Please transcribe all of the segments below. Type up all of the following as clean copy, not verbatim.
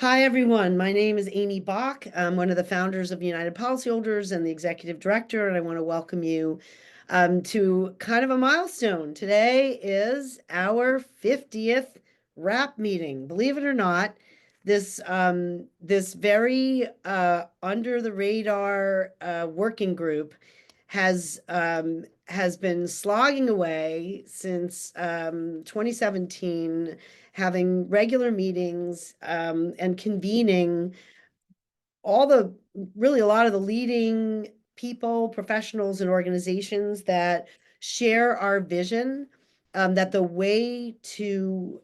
Hi, everyone. My name is Amy Bach. I'm one of the founders of United Policyholders and the executive director, and I want to welcome you to kind of a milestone. Today is our 50th wrap meeting. Believe it or not, this very under the radar working group has been slogging away since 2017, having regular meetings and convening really a lot of the leading people, professionals, and organizations that share our vision, that the way to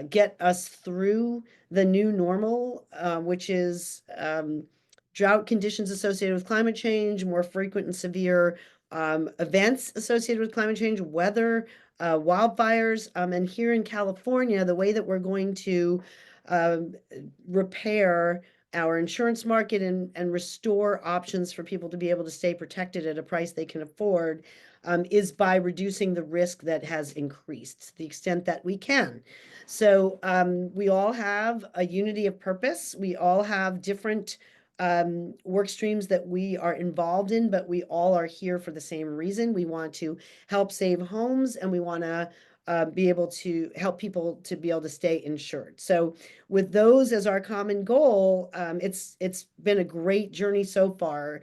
get us through the new normal, which is drought conditions associated with climate change, more frequent and severe events associated with climate change, weather, wildfires, and here in California, the way that we're going to um, repair our insurance market and restore options for people to be able to stay protected at a price they can afford, is by reducing the risk that has increased to the extent that we can. So we all have a unity of purpose. We all have different work streams that we are involved in, but we all are here for the same reason. We want to help save homes, and we want to be able to help people to be able to stay insured. So with those as our common goal, it's been a great journey so far,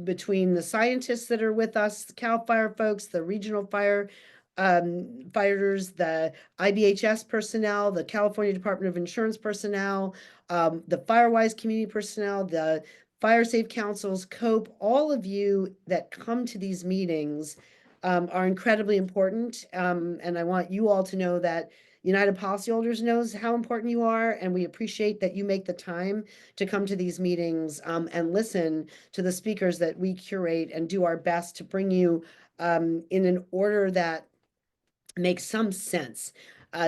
between the scientists that are with us, the CAL FIRE folks, the regional fire fighters, the IBHS personnel, the California Department of Insurance personnel, the FireWise community personnel, the FireSafe Councils, COPE, all of you that come to these meetings are incredibly important. And I want you all to know that United Policyholders knows how important you are, and we appreciate that you make the time to come to these meetings and listen to the speakers that we curate and do our best to bring you in an order that makes some sense.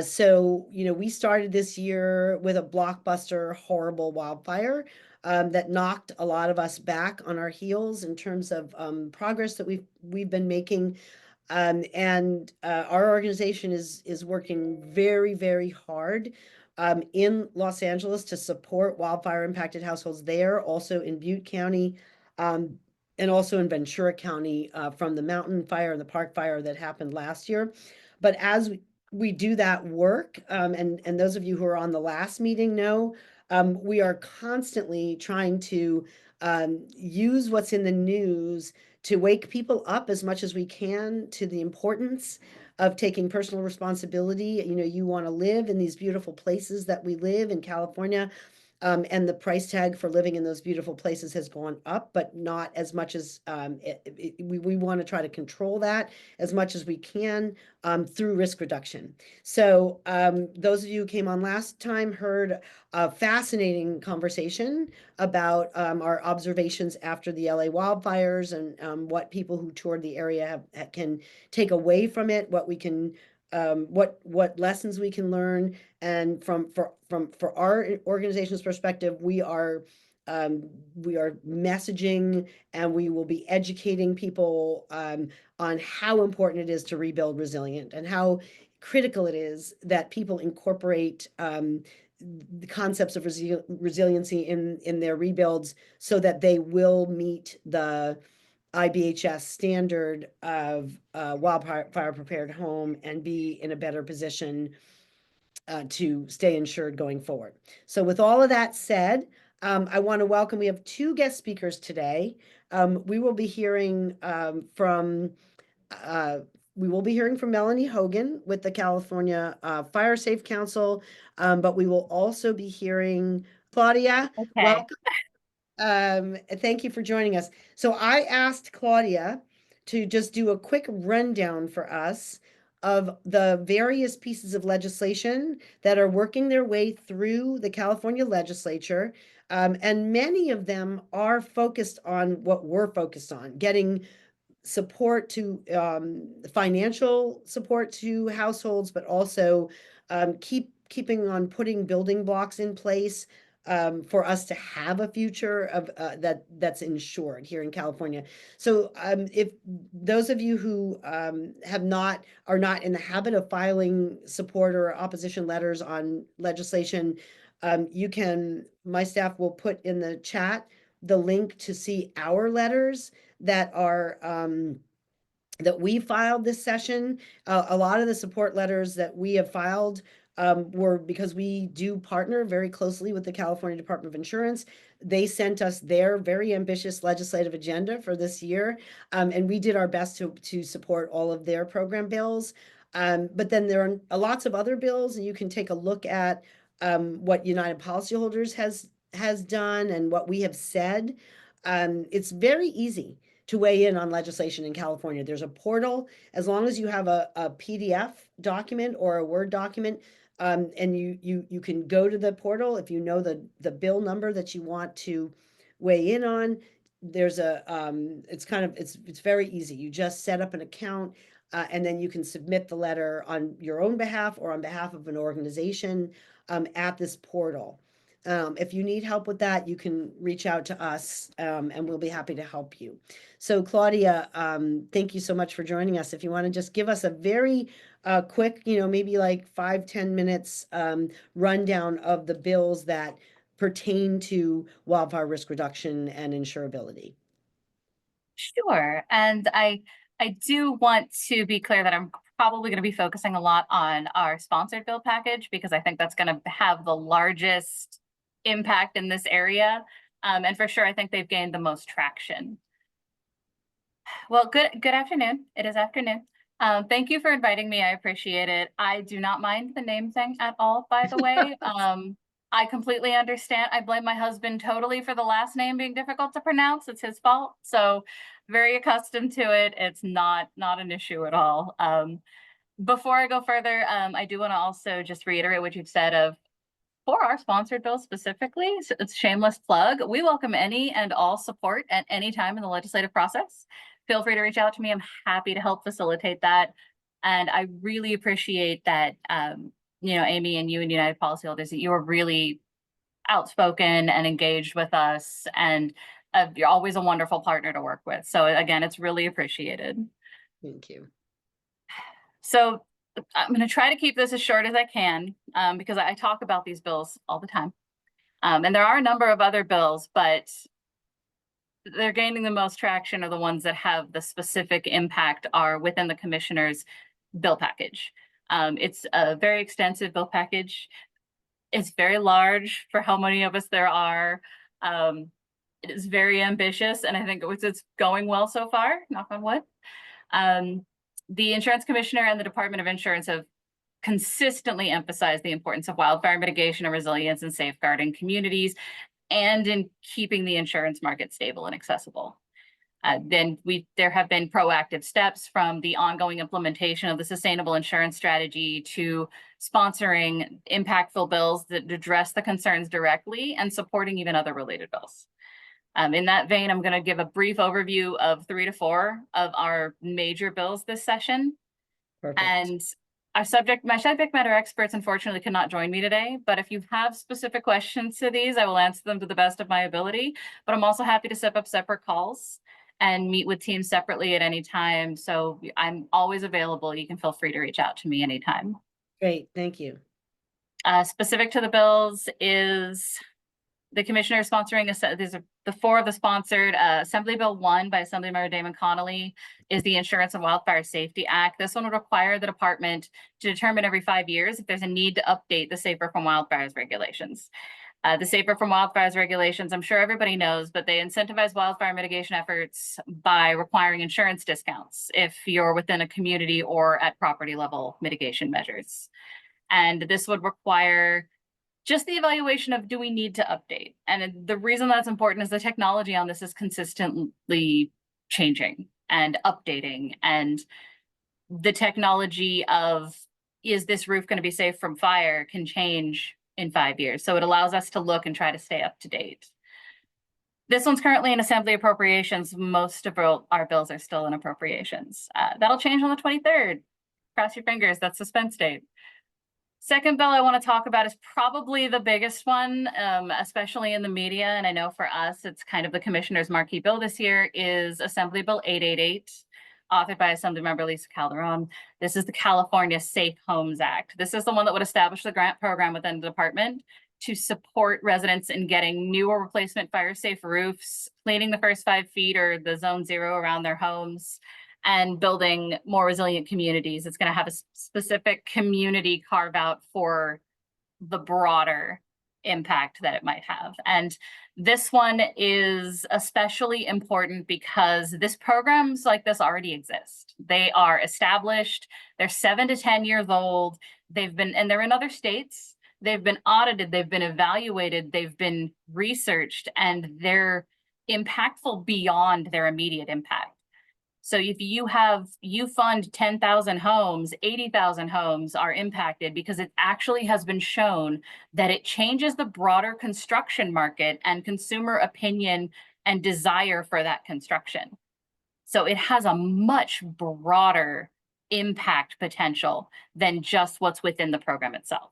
So, we started this year with a blockbuster, horrible wildfire that knocked a lot of us back on our heels in terms of progress that we've been making. And our organization is working very, very hard in Los Angeles to support wildfire impacted households there, also in Butte County, and also in Ventura County from the mountain fire and the park fire that happened last year. But as we do that work, and those of you who are on the last meeting know, we are constantly trying to use what's in the news to wake people up as much as we can to the importance of taking personal responsibility. You want to live in these beautiful places that we live in California. And the price tag for living in those beautiful places has gone up, but not as much as we want to try to control that as much as we can through risk reduction. So those of you who came on last time heard a fascinating conversation about our observations after the LA wildfires and what people who toured the area can take away from it, what we can what lessons we can learn. And for our organization's perspective, we are messaging, and we will be educating people on how important it is to rebuild resilient and how critical it is that people incorporate the concepts of resiliency in their rebuilds so that they will meet the IBHS standard of wildfire prepared home and be in a better position to stay insured going forward. So with all of that said, I want to welcome, we have two guest speakers today. We will be hearing from Melanie Hogan with the California FireSafe Council, but we will also be hearing Claudia. Okay. Welcome. Thank you for joining us. So I asked Claudia to just do a quick rundown for us of the various pieces of legislation that are working their way through the California legislature. And many of them are focused on what we're focused on, getting support to financial support to households, but also keeping on putting building blocks in place for us to have a future of that's insured here in California. So if those of you who are not in the habit of filing support or opposition letters on legislation, my staff will put in the chat the link to see our letters that are, that we filed this session. A lot of the support letters that we have filed were because we do partner very closely with the California Department of Insurance. They sent us their very ambitious legislative agenda for this year, and we did our best to support all of their program bills. But then there are lots of other bills, and you can take a look at what United Policyholders has done and what we have said. It's very easy to weigh in on legislation in California. There's a portal. As long as you have a PDF document or a Word document, and you can go to the portal if you know the bill number that you want to weigh in on. There's a it's very easy. You just set up an account, and then you can submit the letter on your own behalf or on behalf of an organization at this portal. If you need help with that, you can reach out to us, and we'll be happy to help you. So Claudia, thank you so much for joining us. If you want to just give us a very quick, maybe like 5-10 minutes rundown of the bills that pertain to wildfire risk reduction and insurability. Sure. And I do want to be clear that I'm probably going to be focusing a lot on our sponsored bill package, because I think that's going to have the largest impact in this area. And for sure, I think they've gained the most traction. Well, good afternoon. It is afternoon. Thank you for inviting me. I appreciate it. I do not mind the name thing at all, by the way. I completely understand. I blame my husband totally for the last name being difficult to pronounce. It's his fault. So very accustomed to it. It's not an issue at all. Before I go further, I do want to also just reiterate what you've said of, for our sponsored bill specifically, so it's a shameless plug. We welcome any and all support at any time in the legislative process. Feel free to reach out to me. I'm happy to help facilitate that. And I really appreciate that, Amy and you and United Policyholders, that you are really outspoken and engaged with us. And you're always a wonderful partner to work with. So again, it's really appreciated. Thank you. So I'm going to try to keep this as short as I can, because I talk about these bills all the time. And there are a number of other bills, but they're gaining the most traction are the ones that have the specific impact are within the commissioner's bill package. It's a very extensive bill package. It's very large for how many of us there are. It is very ambitious, and I think it's going well so far, knock on wood. The insurance commissioner and the Department of Insurance have consistently emphasized the importance of wildfire mitigation and resilience and safeguarding communities and in keeping the insurance market stable and accessible. There have been proactive steps from the ongoing implementation of the sustainable insurance strategy to sponsoring impactful bills that address the concerns directly and supporting even other related bills. In that vein, I'm going to give a brief overview of 3 to 4 of our major bills this session. Perfect. And my subject matter experts unfortunately cannot join me today, but if you have specific questions to these, I will answer them to the best of my ability. But I'm also happy to set up separate calls and meet with teams separately at any time. So I'm always available. You can feel free to reach out to me anytime. Great, thank you. Specific to the bills is the commissioner is sponsoring, these are the 4 of the sponsored. Assembly Bill 1 by Assemblymember Damon Connolly is the Insurance and Wildfire Safety Act. This one would require the department to determine every 5 years if there's a need to update the Safer from Wildfires regulations. The Safer from Wildfires regulations, I'm sure everybody knows, but they incentivize wildfire mitigation efforts by requiring insurance discounts if you're within a community or at property level mitigation measures. And this would require just the evaluation of, do we need to update? And the reason that's important is the technology on this is consistently changing and updating. And the technology of, is this roof going to be safe from fire, can change in 5 years. So it allows us to look and try to stay up to date. This one's currently in Assembly Appropriations. Most of our bills are still in appropriations. That'll change on the 23rd. Cross your fingers, that's suspense date. Second bill I want to talk about is probably the biggest one, especially in the media. And I know for us, it's kind of the commissioner's marquee bill this year, is Assembly Bill 888, authored by Assemblymember Lisa Calderon. This is the California Safe Homes Act. This is the one that would establish the grant program within the department to support residents in getting new or replacement fire safe roofs, cleaning the first 5 feet or the zone 0 around their homes, and building more resilient communities. It's going to have a specific community carve out for the broader impact that it might have. And this one is especially important because this programs like this already exist. They are established, they're 7 to 10 years old, and they're in other states. They've been audited, they've been evaluated, they've been researched, and they're impactful beyond their immediate impact. So if you fund 10,000 homes, 80,000 homes are impacted because it actually has been shown that it changes the broader construction market and consumer opinion and desire for that construction. So it has a much broader impact potential than just what's within the program itself.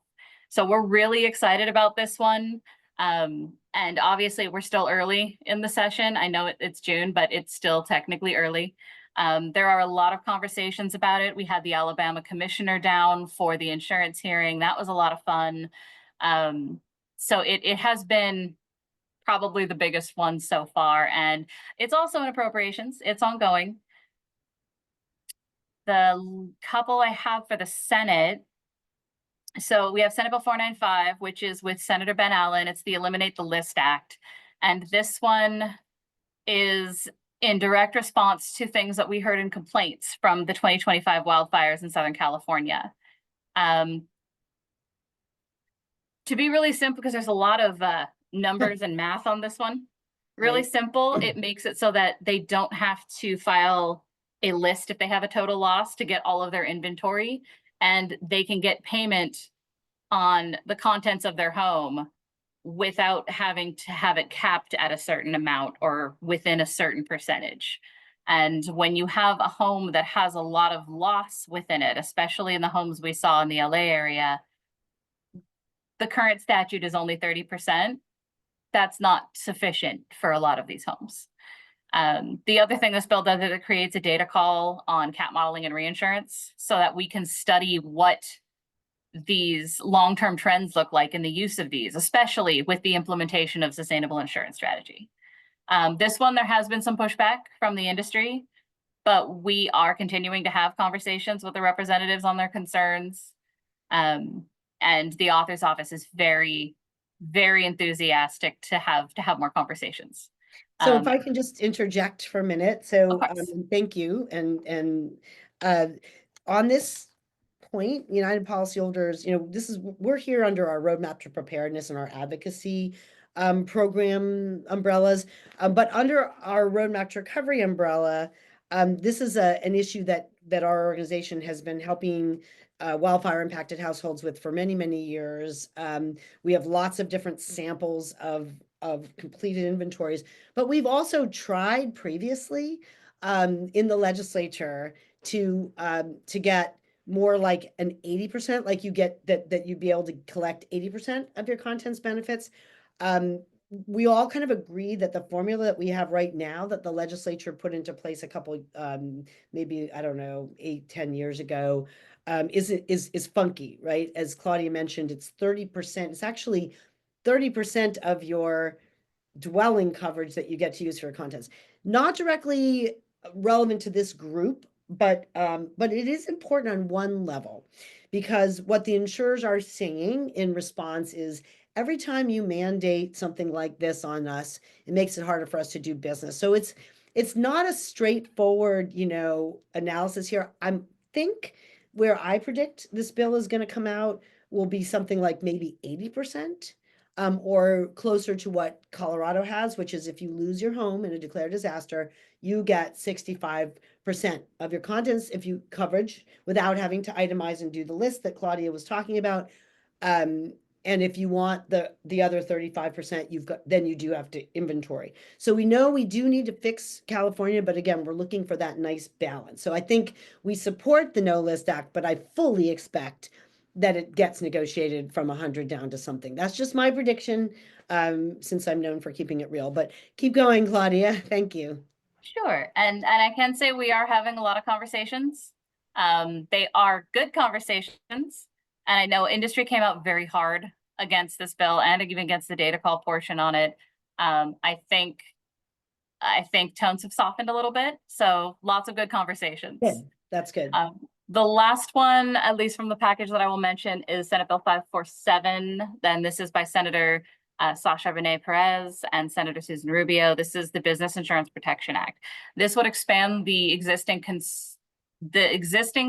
So we're really excited about this one. And obviously we're still early in the session. I know it's June, but it's still technically early. There are a lot of conversations about it. We had the Alabama commissioner down for the insurance hearing. That was a lot of fun. So it has been probably the biggest one so far. And it's also in appropriations. It's ongoing. The couple I have for the Senate. So we have Senate Bill 495, which is with Senator Ben Allen. It's the Eliminate the List Act. And this one is in direct response to things that we heard in complaints from the 2025 wildfires in Southern California. To be really simple, because there's a lot of numbers and math on this one. Really Right. simple, it makes it so that they don't have to file a list if they have a total loss to get all of their inventory, and they can get payment on the contents of their home without having to have it capped at a certain amount or within a certain percentage. And when you have a home that has a lot of loss within it, especially in the homes we saw in the LA area, the current statute is only 30%. That's not sufficient for a lot of these homes. The other thing this bill does is it creates a data call on cat modeling and reinsurance so that we can study what these long-term trends look like in the use of these, especially with the implementation of sustainable insurance strategy. This one, there has been some pushback from the industry, but we are continuing to have conversations with the representatives on their concerns. And the author's office is very, very enthusiastic to have more conversations. So if I can just interject for a minute. So Of course. thank you. And on this point, United Policyholders, we're here under our roadmap to preparedness and our advocacy program umbrellas. But under our roadmap to recovery umbrella, this is an issue that our organization has been helping wildfire impacted households with for many, many years. We have lots of different samples of completed inventories, but we've also tried previously in the legislature to get more like an 80%, like you get that you'd be able to collect 80% of your contents benefits. We all kind of agree that the formula that we have right now that the legislature put into place a couple maybe, I don't know, 8-10 years ago is funky, right? As Claudia mentioned, it's 30%. It's actually 30% of your dwelling coverage that you get to use for your contents. Not directly relevant to this group, but it is important on one level, because what the insurers are saying in response is every time you mandate something like this on us, it makes it harder for us to do business. So it's not a straightforward, analysis here. I think where I predict this bill is going to come out will be something like maybe 80%. Or closer to what Colorado has, which is if you lose your home in a declared disaster, you get 65% of your contents if you coverage without having to itemize and do the list that Claudia was talking about. And if you want the other 35%, then you do have to inventory. So we know we do need to fix California, but again, we're looking for that nice balance. So I think we support the No List Act, but I fully expect that it gets negotiated from 100 down to something. That's just my prediction, since I'm known for keeping it real. But keep going, Claudia. Thank you. Sure. And I can say we are having a lot of conversations. They are good conversations. And I know industry came out very hard against this bill and even against the data call portion on it. I think tones have softened a little bit, so lots of good conversations. Good. That's good. The last one, at least from the package that I will mention, is Senate Bill 547. Then this is by Senator Sasha Renee Perez and Senator Susan Rubio. This is the Business Insurance Protection Act. This would expand the existing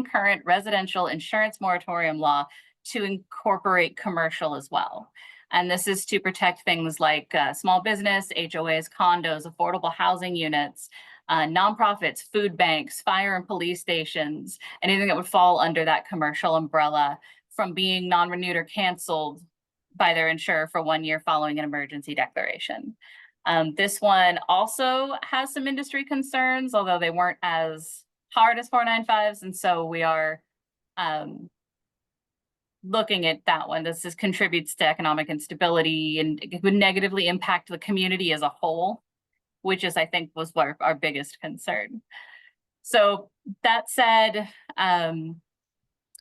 current residential insurance moratorium law to incorporate commercial as well. And this is to protect things like small business, HOAs, condos, affordable housing units, nonprofits, food banks, fire and police stations, anything that would fall under that commercial umbrella from being non-renewed or canceled by their insurer for 1 year following an emergency declaration. This one also has some industry concerns, although they weren't as hard as 495s. And so we are looking at that one. This contributes to economic instability and it would negatively impact the community as a whole, which is, I think, was our biggest concern. So that said,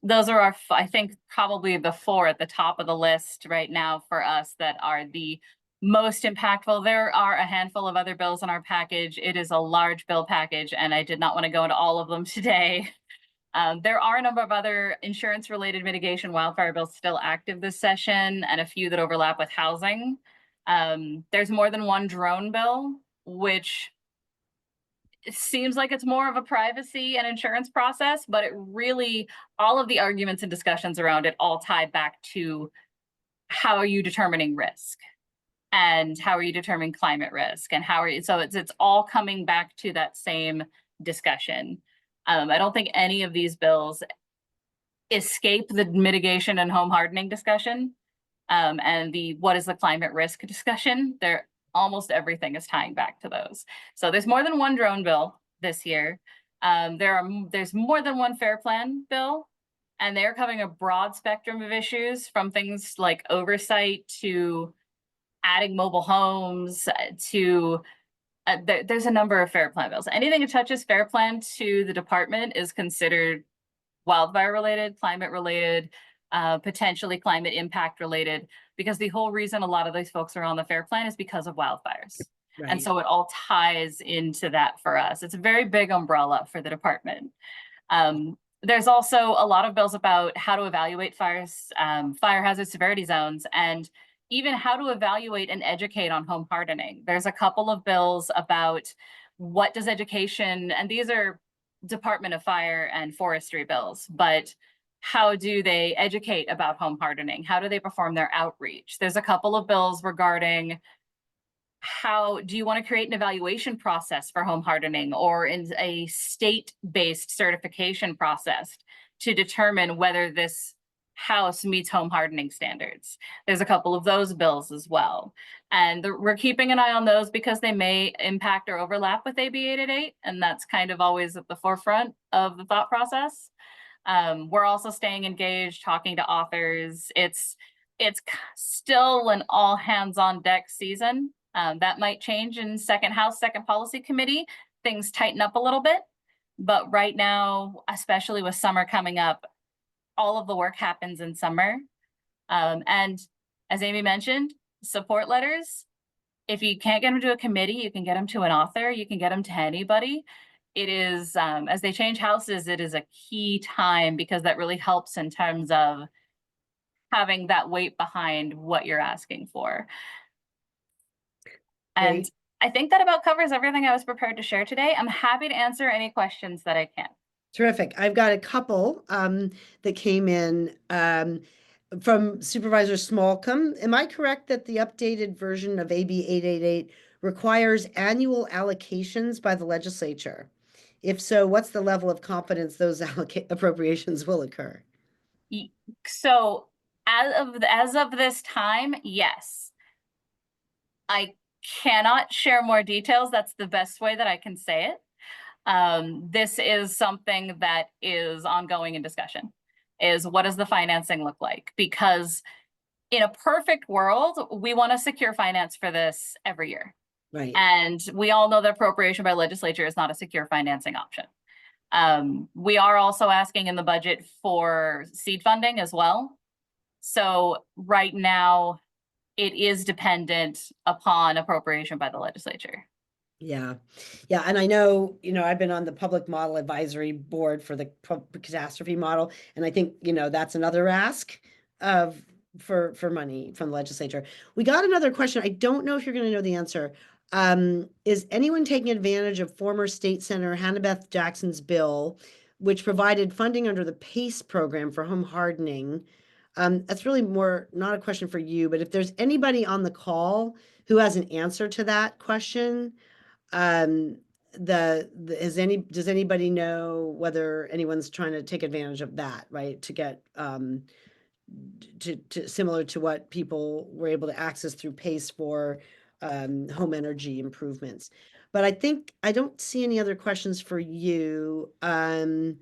those are I think, probably the four at the top of the list right now for us that are the most impactful. There are a handful of other bills in our package. It is a large bill package, and I did not want to go into all of them today. There are a number of other insurance-related mitigation wildfire bills still active this session, and a few that overlap with housing. There's more than one drone bill, which it seems like it's more of a privacy and insurance process, but it really, all of the arguments and discussions around it all tie back to how are you determining risk and how are you determining climate risk and how are you, so it's all coming back to that same discussion. I don't think any of these bills escape the mitigation and home hardening discussion and the what is the climate risk discussion. Almost everything is tying back to those. So there's more than one drone bill this year. There's more than one fair plan bill, and they're covering a broad spectrum of issues from things like oversight to adding mobile homes to there's a number of fair plan bills. Anything that touches fair plan to the department is considered wildfire related, climate related, potentially climate impact related, because the whole reason a lot of these folks are on the fair plan is because of wildfires. Right. And so it all ties into that for us. It's a very big umbrella for the department. There's also a lot of bills about how to evaluate fire hazard severity zones and even how to evaluate and educate on home hardening. There's a couple of bills about what does education, and these are Department of Fire and Forestry bills, but how do they educate about home hardening? How do they perform their outreach? There's a couple of bills regarding how do you want to create an evaluation process for home hardening or in a state-based certification process to determine whether this house meets home hardening standards. There's a couple of those bills as well. And we're keeping an eye on those because they may impact or overlap with AB 888, and that's kind of always at the forefront of the thought process. We're also staying engaged, talking to authors. It's still an all hands on deck season. That might change in second House, second policy committee. Things tighten up a little bit, but right now, especially with summer coming up, all of the work happens in summer. And as Amy mentioned, support letters, if you can't get them to a committee, you can get them to an author, you can get them to anybody. It is, as they change houses, it is a key time because that really helps in terms of having that weight behind what you're asking for. And great. I think that about covers everything I was prepared to share today. I'm happy to answer any questions that I can. Terrific. I've got a couple that came in from Supervisor Smallcombe. Am I correct that the updated version of AB 888 requires annual allocations by the legislature? If so, what's the level of confidence those appropriations will occur? So as of this time, yes. I cannot share more details. That's the best way that I can say it. This is something that is ongoing in discussion, is what does the financing look like? Because in a perfect world, we want to secure finance for this every year. Right. And we all know that appropriation by legislature is not a secure financing option. We are also asking in the budget for seed funding as well. So right now, it is dependent upon appropriation by the legislature. Yeah. Yeah. And I know, I've been on the public model advisory board for the catastrophe model. And I think, that's another ask of for money from the legislature. We got another question. I don't know if you're going to know the answer. Is anyone taking advantage of former state senator Hannibeth Jackson's bill, which provided funding under the PACE program for home hardening? That's really more not a question for you, but if there's anybody on the call who has an answer to that question, um, does anybody know whether anyone's trying to take advantage of that, right? To get, to similar to what people were able to access through PACE for, home energy improvements. But I think I don't see any other questions for you. I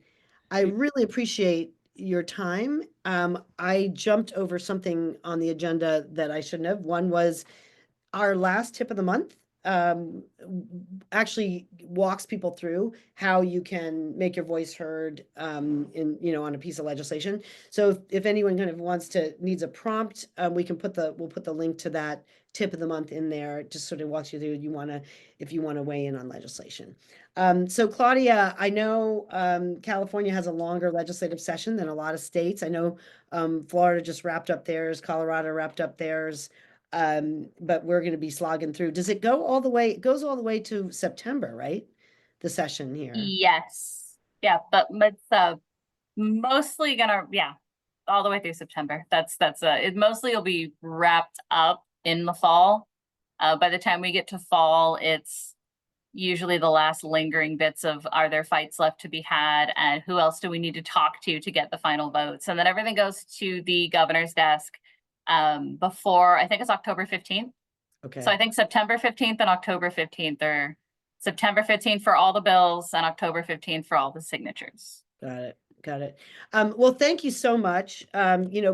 really appreciate your time. I jumped over something on the agenda that I shouldn't have. One was our last tip of the month, actually walks people through how you can make your voice heard, on a piece of legislation. So if anyone kind of needs a prompt, we'll put the link to that tip of the month in there. It just sort of walks you through if you want to weigh in on legislation. So Claudia, I know California has a longer legislative session than a lot of states. I know Florida just wrapped up theirs, Colorado wrapped up theirs. But we're going to be slogging through. Does it go all the way? It goes all the way to September, right? The session here. Yes. Yeah, but it's mostly gonna, yeah, all the way through September. It mostly will be wrapped up in the fall. By the time we get to fall, it's usually the last lingering bits of, are there fights left to be had, and who else do we need to talk to get the final votes? And then everything goes to the governor's desk before, I think it's October 15th. Okay. So I think September 15th and October 15th, or September 15th for all the bills and October 15th for all the signatures. Got it. Got it. Well, thank you so much.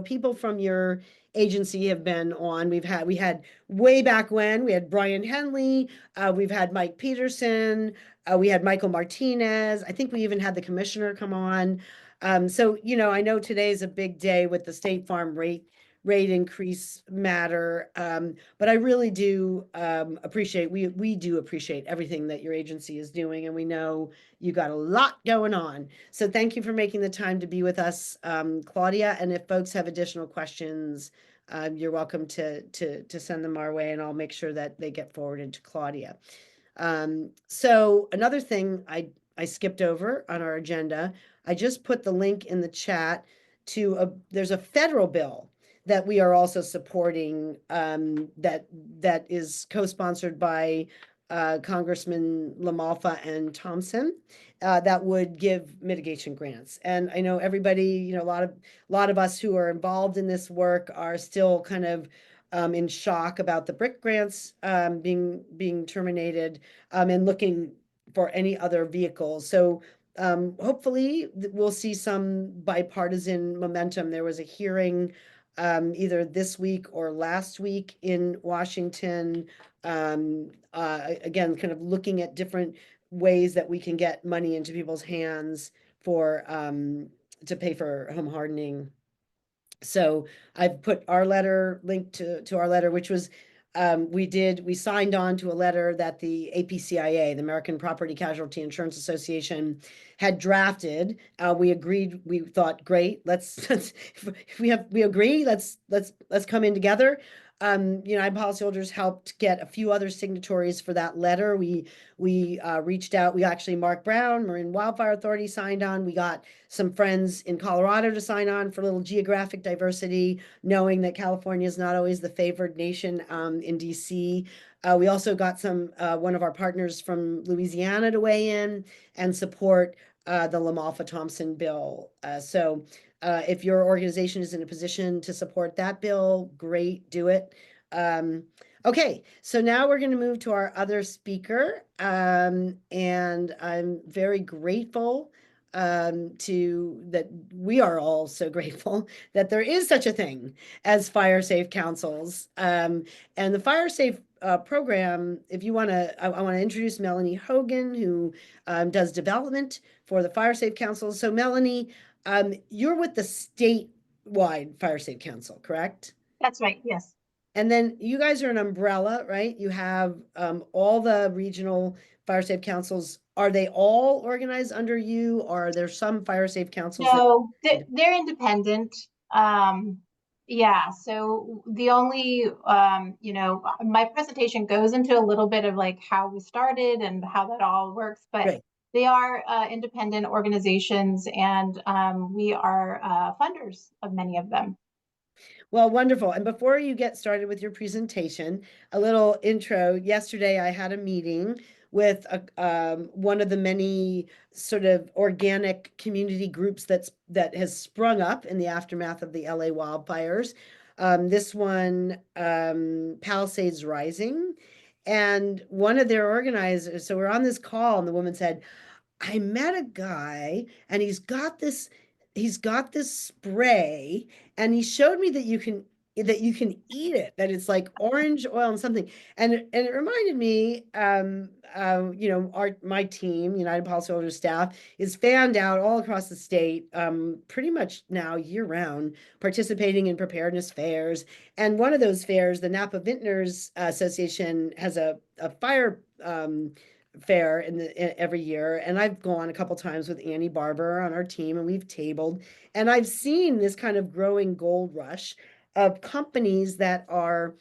People from your agency have been on. We had way back when we had Brian Henley, we've had Mike Peterson, we had Michael Martinez. I think we even had the commissioner come on. So, I know today is a big day with the State Farm rate increase matter. But I really do appreciate, we do appreciate everything that your agency is doing, and we know you got a lot going on. So thank you for making the time to be with us, Claudia. And if folks have additional questions, you're welcome to send them our way, and I'll make sure that they get forwarded to Claudia. So another thing I skipped over on our agenda, I just put the link in the chat to there's a federal bill that we are also supporting, that is co-sponsored by Congressman LaMalfa and Thompson, that would give mitigation grants. And I know everybody, a lot of us who are involved in this work are still kind of in shock about the BRIC grants being terminated, and looking for any other vehicles. So hopefully we'll see some bipartisan momentum. There was a hearing either this week or last week in Washington. Again, kind of looking at different ways that we can get money into people's hands for to pay for home hardening. So I've put our letter, linked to our letter, which was we signed on to a letter that the APCIA, the American Property Casualty Insurance Association, had drafted. We agreed. We thought, great, let's if we agree, let's come in together. United Policyholders helped get a few other signatories for that letter. We reached out. We actually, Mark Brown, Marin Wildfire Authority, signed on. We got some friends in Colorado to sign on for a little geographic diversity, knowing that California is not always the favored nation in DC. We also got one of our partners from Louisiana to weigh in and support the LaMalfa Thompson bill. So if your organization is in a position to support that bill, great, do it. Okay, so now we're going to move to our other speaker, and I'm very grateful that we are all so grateful that there is such a thing as FireSafe councils. And the FireSafe program, if you want to, I want to introduce Melanie Hogan, who does development for the FireSafe Council. So Melanie, you're with the state wide FireSafe Council, correct? That's right, yes. And then you guys are an umbrella, right? You have all the regional FireSafe councils. Are they all organized under you, or are there some FireSafe councils that? No, they're independent. Yeah, so the only, my presentation goes into a little bit of like how we started and how that all works, but Great. they are independent organizations, and we are funders of many of them. Well, wonderful. And before you get started with your presentation, a little intro. Yesterday, I had a meeting with one of the many sort of organic community groups that has sprung up in the aftermath of the LA wildfires. This one, Palisades Rising, and one of their organizers. So we're on this call, and the woman said, I met a guy and he's got this spray and he showed me that you can eat it, that it's like orange oil and something. And it reminded me, my team, United Policyholder staff, is fanned out all across the state, pretty much now year round, participating in preparedness fairs. And one of those fairs, the Napa Vintners Association, has a fire fair every year, and I've gone a couple times with Annie Barber on our team, and we've tabled, and I've seen this kind of growing gold rush of companies that are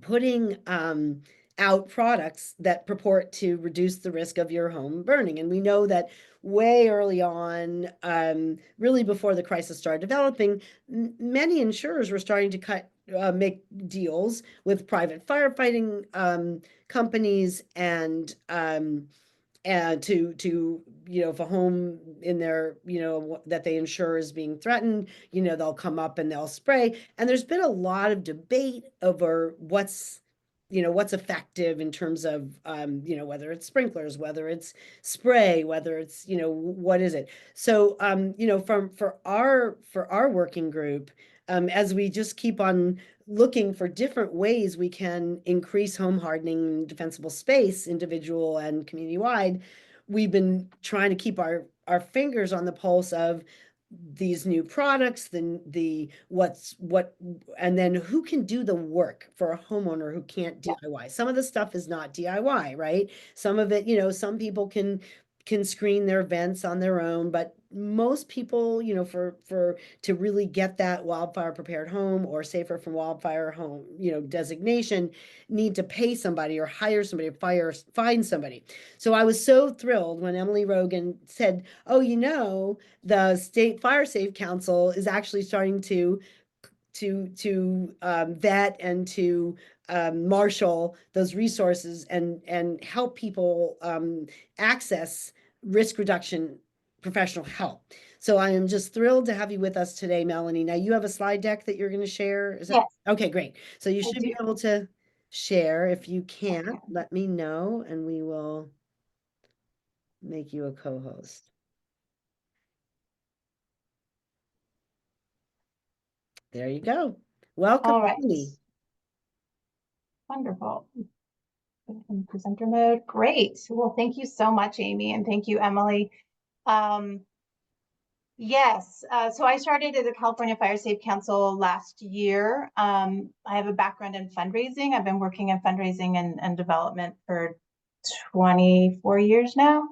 putting out products that purport to reduce the risk of your home burning. And we know that way early on, really before the crisis started developing, many insurers were starting to make deals with private firefighting companies and to if a home in their that they insure is being threatened, they'll come up and they'll spray. And there's been a lot of debate over what's effective in terms of whether it's sprinklers, whether it's spray, whether it's what is it. So for our working group, as we just keep on looking for different ways we can increase home hardening defensible space, individual and community wide, we've been trying to keep our fingers on the pulse of these new products, and then who can do the work for a homeowner who can't DIY. Some of the stuff is not DIY, right? Some of it, some people can screen their vents on their own, but most people, for to really get that wildfire prepared home or safer from wildfire home, designation, need to pay somebody or hire somebody or find somebody. So I was so thrilled when Emily Hogan said, oh, the State FireSafe Council is actually starting to vet and to marshal those resources and help people access risk reduction professional help. So I am just thrilled to have you with us today, Melanie. Now you have a slide deck that you're going to share. Is that Yes, okay? Great. So you I should be do. able to share. If you can't, Okay. let me know and we will make you a co-host. There you go. Welcome, All right. Melanie. Wonderful. In presenter mode. Great. Well, thank you so much, Amy, and thank you, Emily. Yes, so I started at the California FireSafe Council last year. I have a background in fundraising. I've been working in fundraising and development for 24 years now,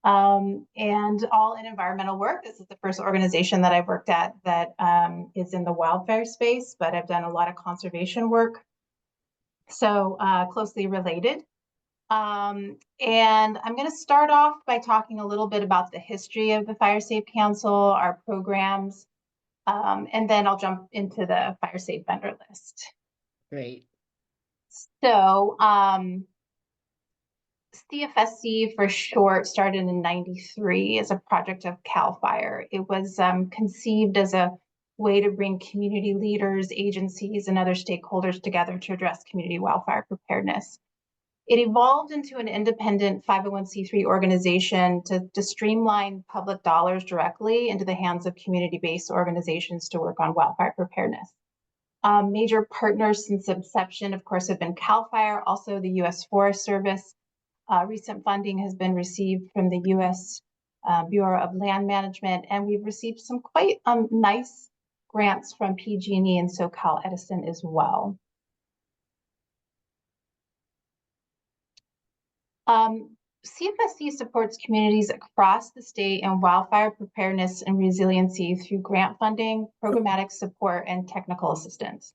and all in environmental work. This is the first organization that I've worked at that is in the wildfire space, but I've done a lot of conservation work, so closely related. And I'm going to start off by talking a little bit about the history of the FireSafe Council, our programs, and then I'll jump into the FireSafe Vendor List. Great. So CFSC for short started in '93 as a project of CAL FIRE. It was conceived as a way to bring community leaders, agencies, and other stakeholders together to address community wildfire preparedness. It evolved into an independent 501c3 organization to streamline public dollars directly into the hands of community-based organizations to work on wildfire preparedness. Major partners since inception, of course, have been CAL FIRE, also the U.S. Forest Service. Recent funding has been received from the U.S. Bureau of Land Management, and we've received some quite nice grants from PG&E and SoCal Edison as well. CFSC supports communities across the state in wildfire preparedness and resiliency through grant funding, programmatic support, and technical assistance.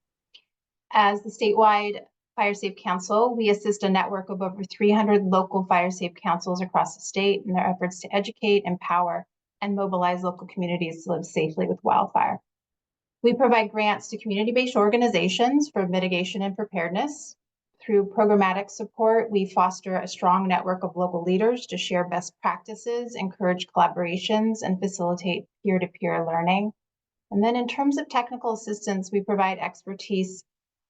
As the statewide FireSafe Council, we assist a network of over 300 local FireSafe councils across the state in their efforts to educate, empower, and mobilize local communities to live safely with wildfire. We provide grants to community-based organizations for mitigation and preparedness. Through programmatic support, we foster a strong network of local leaders to share best practices, encourage collaborations, and facilitate peer-to-peer learning. And then in terms of technical assistance, we provide expertise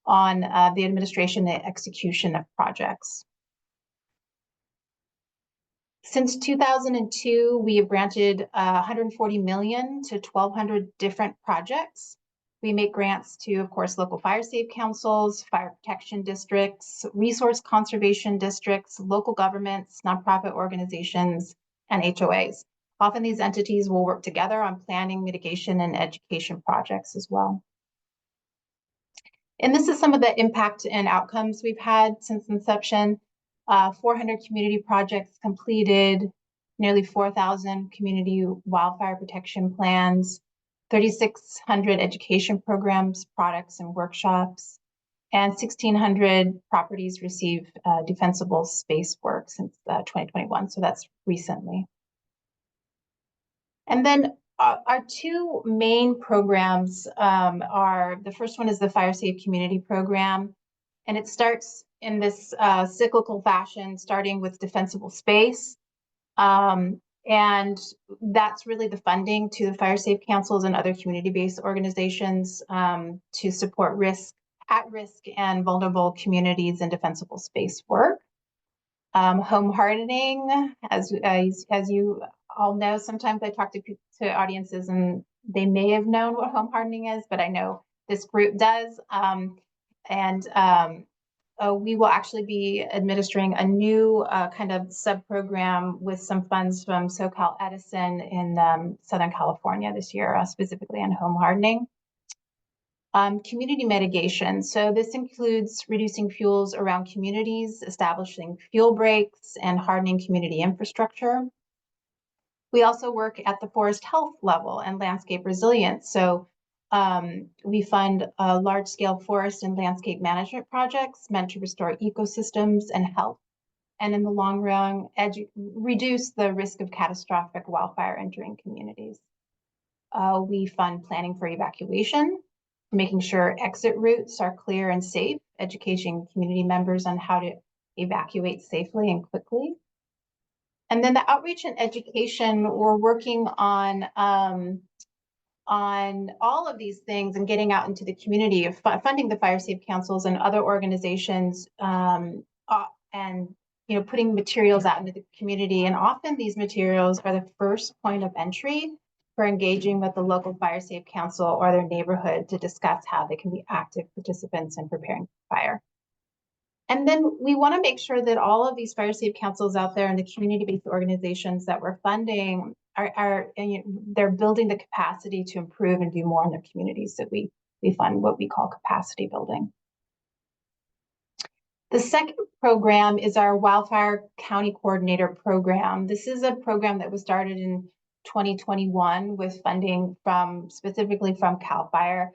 on the administration and execution of projects. Since 2002, we have granted $140 million to 1,200 different projects. We make grants to, of course, local fire safe councils, fire protection districts, resource conservation districts, local governments, nonprofit organizations, and HOAs. Often these entities will work together on planning, mitigation, and education projects as well. And this is some of the impact and outcomes we've had since inception. 400 community projects completed, nearly 4,000 community wildfire protection plans, 3,600 education programs, products, and workshops, and 1,600 properties receive defensible space work since 2021. So that's recently. And then our two main programs are, the first one is the FireSafe Community Program, and it starts in this cyclical fashion, starting with defensible space. And that's really the funding to the FireSafe councils and other community-based organizations to support at-risk and vulnerable communities and defensible space work. Home hardening, as you all know, sometimes I talk to audiences and they may have known what home hardening is, but I know this group does. We will actually be administering a new kind of sub-program with some funds from SoCal Edison in Southern California this year, specifically on home hardening. Community mitigation. So this includes reducing fuels around communities, establishing fuel breaks, and hardening community infrastructure. We also work at the forest health level and landscape resilience. So we fund large-scale forest and landscape management projects meant to restore ecosystems and health, and in the long run, reduce the risk of catastrophic wildfire entering communities. We fund planning for evacuation, making sure exit routes are clear and safe, educating community members on how to evacuate safely and quickly. And then the outreach and education, we're working on all of these things and getting out into the community, funding the FireSafe councils and other organizations, and putting materials out into the community. And often these materials are the first point of entry for engaging with the local FireSafe council or their neighborhood to discuss how they can be active participants in preparing for fire. And then we want to make sure that all of these FireSafe councils out there and the community-based organizations that we're funding they're building the capacity to improve and do more in their communities. So we fund what we call capacity building. The second program is our Wildfire County Coordinator Program. This is a program that was started in 2021 with funding specifically from CAL FIRE.